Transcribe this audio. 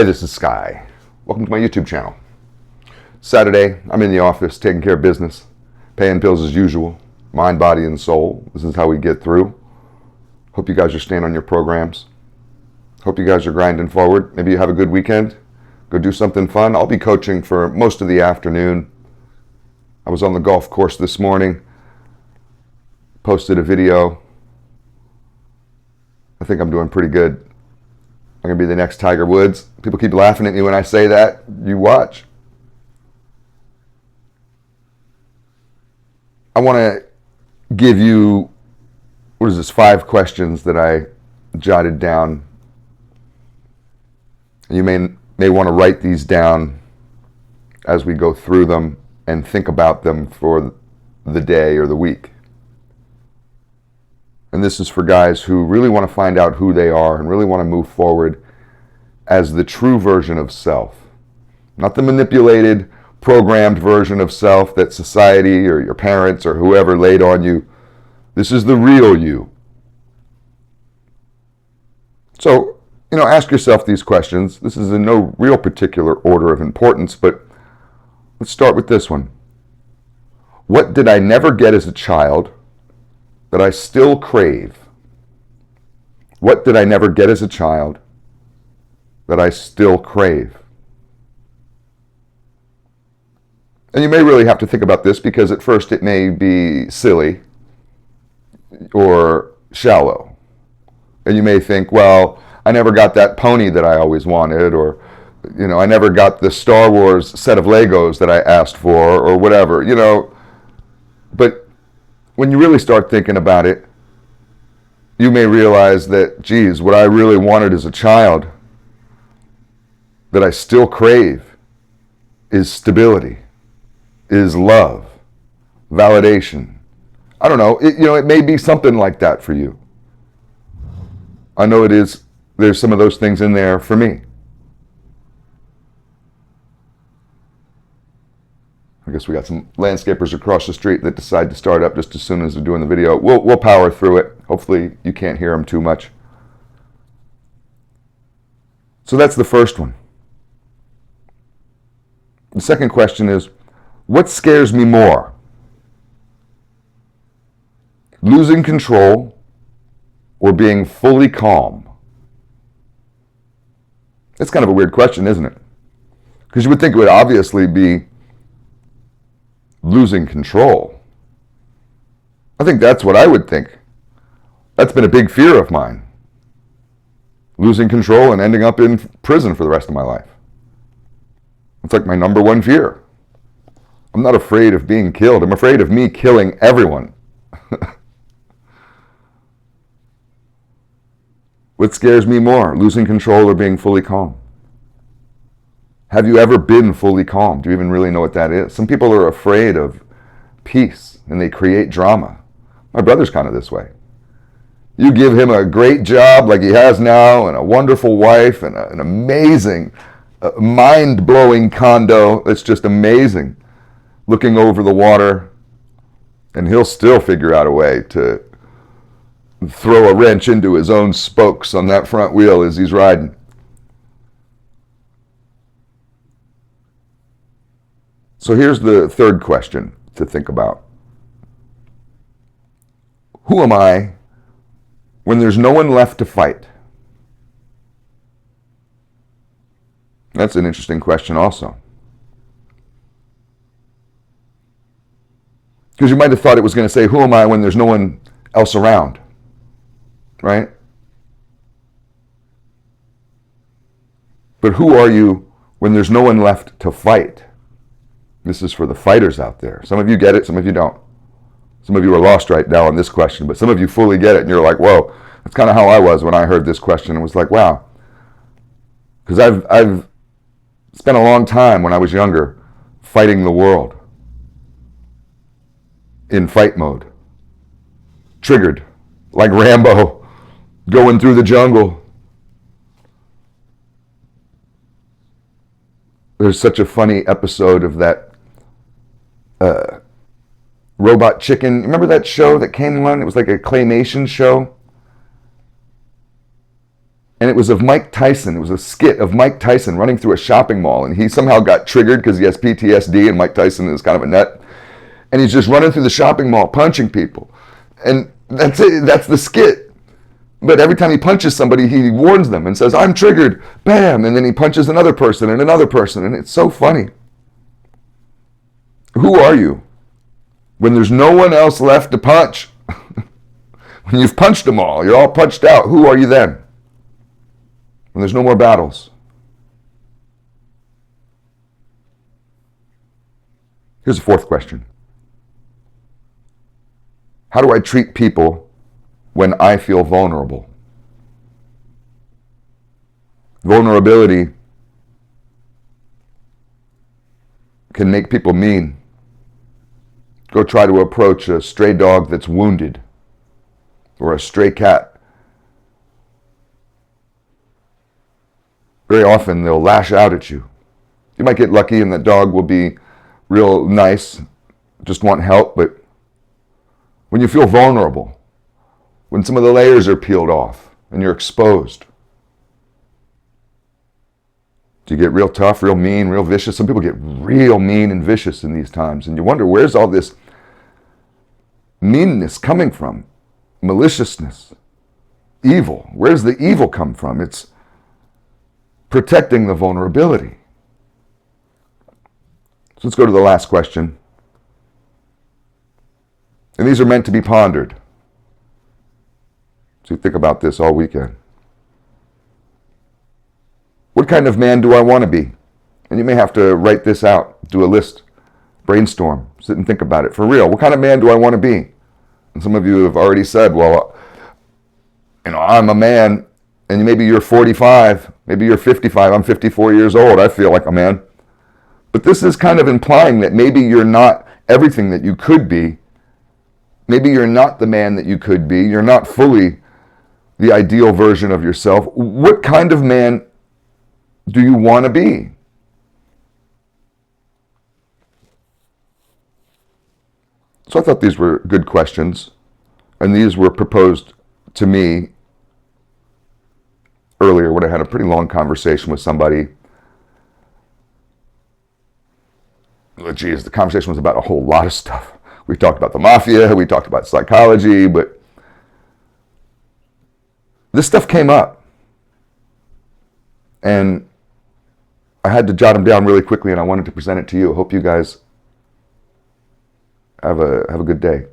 Hey, this is Sky. Welcome to my YouTube channel. Saturday, I'm in the office taking care of business, paying bills as usual, mind, body, and soul. This is how we get through. Hope you guys are staying on your programs. Hope you guys are grinding forward. Maybe you have a good weekend. Go do something fun. I'll be coaching for most of the afternoon. I was on the golf course this morning. Posted a video. I think I'm doing pretty good. I'm going to be the next Tiger Woods. People keep laughing at me when I say that. You watch. I want to give you, 5 questions that I jotted down. You may want to write these down as we go through them and think about them for the day or the week. And this is for guys who really want to find out who they are and really want to move forward as the true version of self. Not the manipulated, programmed version of self that society or your parents or whoever laid on you. This is the real you. So, ask yourself these questions. This is in no real particular order of importance, but let's start with this one. What did I never get as a child that I still crave? What did I never get as a child that I still crave? And you may really have to think about this because at first it may be silly or shallow. And you may think, well, I never got that pony that I always wanted, or, I never got the Star Wars set of Legos that I asked for, or whatever, But when you really start thinking about it, you may realize that, geez, what I really wanted as a child that I still crave is stability, is love, validation. I don't know, it may be something like that for you. I know it is. There's some of those things in there for me. I guess we got some landscapers across the street that decide to start up just as soon as they're doing the video. We'll power through it. Hopefully you can't hear them too much. So that's the first one. The second question is, what scares me more? Losing control or being fully calm? That's kind of a weird question, isn't it? Because you would think it would obviously be losing control. I think that's what I would think. That's been a big fear of mine. Losing control and ending up in prison for the rest of my life. It's like my number one fear. I'm not afraid of being killed. I'm afraid of me killing everyone. What scares me more, losing control or being fully calm? Have you ever been fully calm? Do you even really know what that is? Some people are afraid of peace and they create drama. My brother's kind of this way. You give him a great job like he has now and a wonderful wife and an amazing, mind-blowing condo that's just amazing, looking over the water, and he'll still figure out a way to throw a wrench into his own spokes on that front wheel as he's riding. So here's the third question to think about. Who am I when there's no one left to fight? That's an interesting question also. Because you might have thought it was going to say, who am I when there's no one else around? Right? But who are you when there's no one left to fight? This is for the fighters out there. Some of you get it, some of you don't. Some of you are lost right now on this question, but some of you fully get it, and you're like, whoa. That's kind of how I was when I heard this question. It was like, wow. Because I've spent a long time when I was younger fighting the world in fight mode. Triggered, like Rambo, going through the jungle. There's such a funny episode of that Robot Chicken. Remember that show that came on? It was like a claymation show. And it was of Mike Tyson. It was a skit of Mike Tyson running through a shopping mall, and he somehow got triggered because he has PTSD, and Mike Tyson is kind of a nut. And he's just running through the shopping mall, punching people. And that's it. That's the skit. But every time he punches somebody, he warns them and says, I'm triggered, bam, and then he punches another person, and it's so funny. Who are you when there's no one else left to punch? When you've punched them all, you're all punched out, who are you then? When there's no more battles. Here's a fourth question. How do I treat people when I feel vulnerable? Vulnerability can make people mean. Go try to approach a stray dog that's wounded or a stray cat. Very often they'll lash out at you. You might get lucky and that dog will be real nice, just want help, but when you feel vulnerable, when some of the layers are peeled off and you're exposed, do you get real tough, real mean, real vicious? Some people get real mean and vicious in these times, and you wonder, where's all this meanness coming from? Maliciousness, evil. Where's the evil come from? It's protecting the vulnerability. So let's go to the last question. And these are meant to be pondered. So you think about this all weekend. What kind of man do I want to be? And you may have to write this out, do a list, brainstorm, sit and think about it for real. What kind of man do I want to be? And some of you have already said, well, I'm a man, and maybe you're 45, maybe you're 55, I'm 54 years old, I feel like a man. But this is kind of implying that maybe you're not everything that you could be. Maybe you're not the man that you could be. You're not fully the ideal version of yourself. What kind of man do you want to be? So I thought these were good questions, and these were proposed to me earlier when I had a pretty long conversation with somebody. The conversation was about a whole lot of stuff. We talked about the mafia, we talked about psychology, but this stuff came up. And I had to jot them down really quickly, and I wanted to present it to you. I hope you guys have a good day.